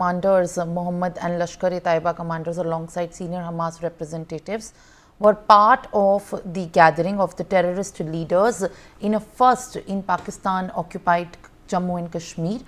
commanders Mohammed and Lashkar-e-Taiba commanders alongside senior Hamas representatives were part of the gathering of the terrorist leaders in a first in Pakistan-occupied Jammu and Kashmir.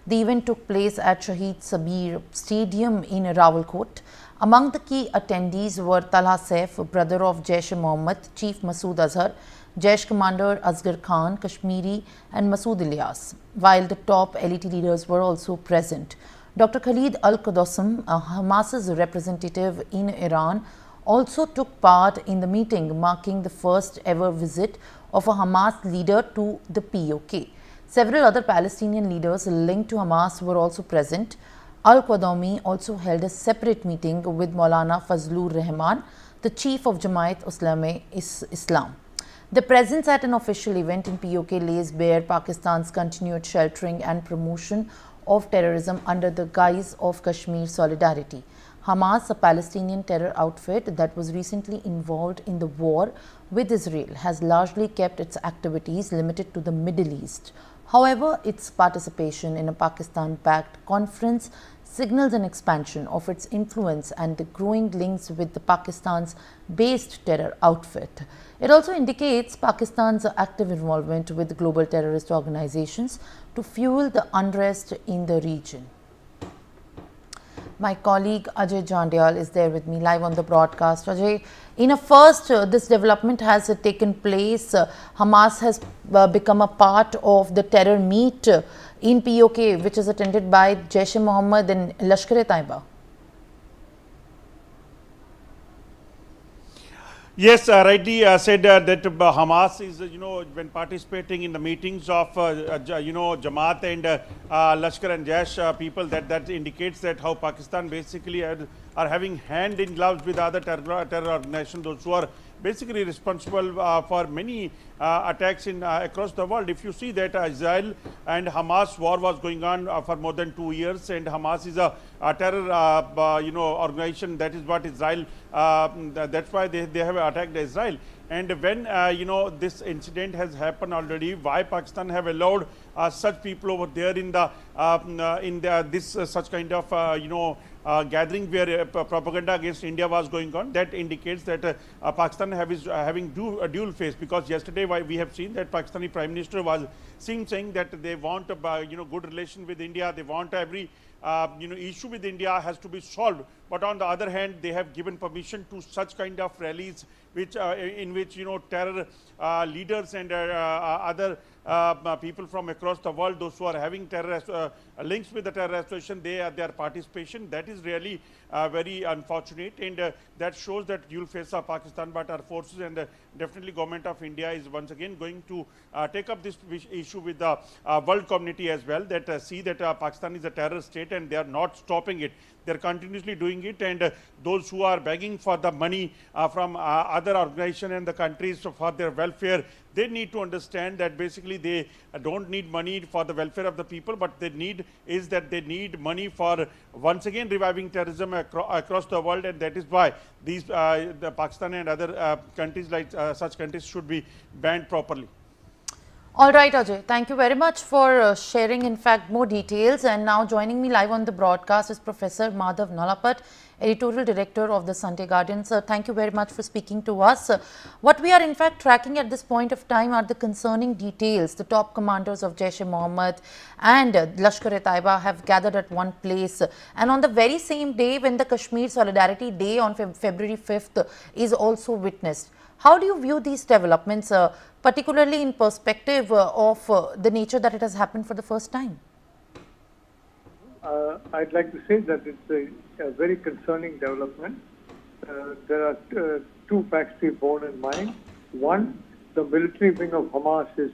The event took place at Shahid Sabir Stadium in Rawalkot. Among the key attendees were Talha Saif, brother of Jaish-e-Mohammed, Chief Masood Azhar, Jaish Commander Asghar Khan, Kashmiri and Masood Ilyas, while the top elite leaders were also present. Dr. Khalid Al-Qassam, Hamas's representative in Iran, also took part in the meeting, marking the first ever visit of a Hamas leader to the POK. Several other Palestinian leaders linked to Hamas were also present. Al-Qadami also held a separate meeting with Maulana Fazlur Rahman, the chief of Jamaat Islam. The presence at an official event in POK lays bare Pakistan's continued sheltering and promotion of terrorism under the guise of Kashmir solidarity. Hamas, a Palestinian terror outfit that was recently involved in the war with Israel, has largely kept its activities limited to the Middle East. However, its participation in a Pakistan-backed conference signals an expansion of its influence and the growing links with the Pakistan's based terror outfit. It also indicates Pakistan's active involvement with global terrorist organizations to fuel the unrest in the region. My colleague Ajay Jandyal is there with me live on the broadcast. Ajay, in a first, this development has taken place. Hamas has become a part of the terror meet in POK, which is attended by Jaish-e-Mohammed and Lashkar-e-Taiba. Yes, rightly said that Hamas is, when participating in the meetings of, Jamaat and Lashkar and Jaish people, that indicates that how Pakistan basically are having hand in gloves with other terror organizations, those who are basically responsible for many attacks in across the world. If you see that Israel and Hamas war was going on for more than 2 years, and Hamas is a terror organization. That is what Israel. That's why they have attacked Israel. And when this incident has happened already, why Pakistan have allowed such people over there in the such kind of gathering where propaganda against India was going on? That indicates that Pakistan having dual face, because yesterday we have seen that Pakistani Prime Minister was saying that they want good relation with India. They want every issue with India has to be solved. But on the other hand, they have given permission to such kind of rallies, which in which terror leaders and other people from across the world, those who are having terror links with the terror association, their participation. That is really very unfortunate, and that shows that dual face of Pakistan, but our forces and definitely government of India is once again going to take up this issue with the world community as well, that see that Pakistan is a terror state and they are not stopping it. They are continuously doing it, and those who are begging for the money from other organizations and the countries for their welfare, they need to understand that basically they don't need money for the welfare of the people, but they need money for once again reviving terrorism across the world, and that is why these the Pakistan and other countries like such countries should be banned properly. All right, Ajay, thank you very much for sharing, in fact, more details. And now joining me live on the broadcast is Professor Madhav Nalapat, Editorial Director of the Sunday Guardian. Sir, thank you very much for speaking to us. What we are in fact tracking at this point of time are the concerning details. The top commanders of Jaish-e-Mohammed and Lashkar-e-Taiba have gathered at one place. And on the very same day when the Kashmir Solidarity Day on February 5th is also witnessed. How do you view these developments, particularly in perspective of the nature that it has happened for the first time? I'd like to say that it's a very concerning development. There are two facts to be borne in mind. One, the military wing of Hamas is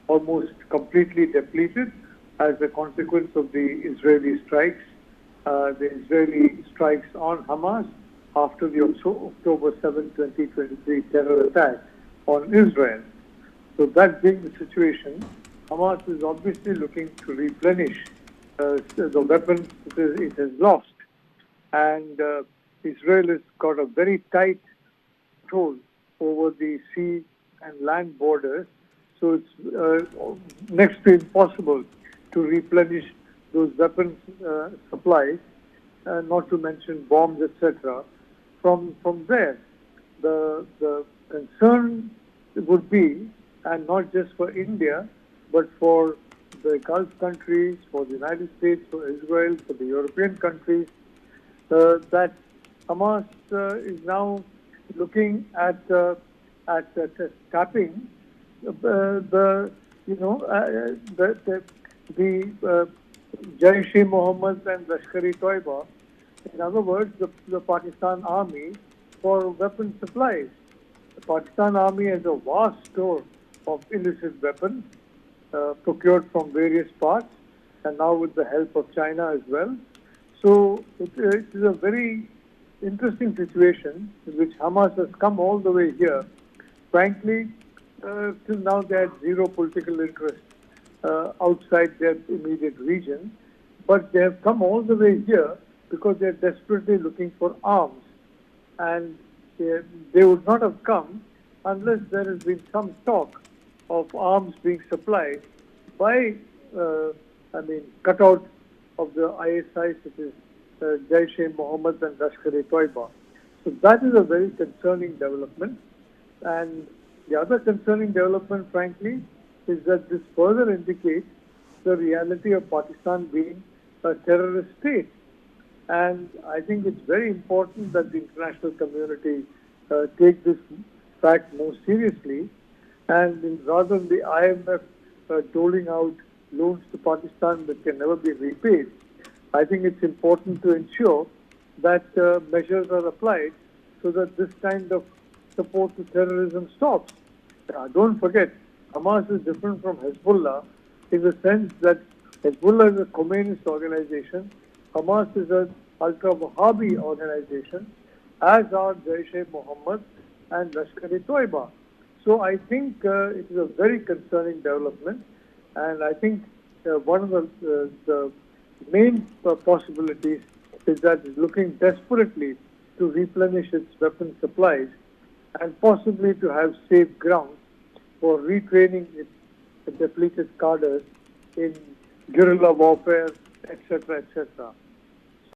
almost completely depleted as a consequence of the Israeli strikes. The Israeli strikes on Hamas after the October 7, 2023 terror attack on Israel. So that being the situation, Hamas is obviously looking to replenish the weapons it has lost. And Israel has got a very tight control over the sea and land borders. So it's next to impossible to replenish those weapons supplies, not to mention bombs, etc. From there, the concern would be, and not just for India, but for the Gulf countries, for the United States, for Israel, for the European countries, that Hamas is now looking at tapping the Jaish-e-Mohammed and Lashkar-e-Taiba, in other words, the Pakistan army, for weapon supplies. The Pakistan army has a vast store of illicit weapons procured from various parts, and now with the help of China as well. So it is a very interesting situation in which Hamas has come all the way here. Frankly, till now they had zero political interest outside their immediate region, but they have come all the way here because they are desperately looking for arms, and they would not have come unless there has been some talk of arms being supplied by, cutout of the ISI, such as Jaish-e-Mohammed and Lashkar-e-Taiba. So that is a very concerning development. And the other concerning development, frankly, is that this further indicates the reality of Pakistan being a terrorist state. And I think it's very important that the international community take this fact more seriously. And rather than the IMF doling out loans to Pakistan that can never be repaid, I think it's important to ensure that measures are applied so that this kind of support to terrorism stops. Don't forget, Hamas is different from Hezbollah in the sense that Hezbollah is a communist organization, Hamas is an ultra-Wahhabi organization, as are Jaish-e-Mohammed and Lashkar-e-Taiba. So I think it is a very concerning development, and I think one of the main possibilities is that it's looking desperately to replenish its weapon supplies and possibly to have safe grounds for retraining its depleted cadres in guerrilla warfare, etc., etc.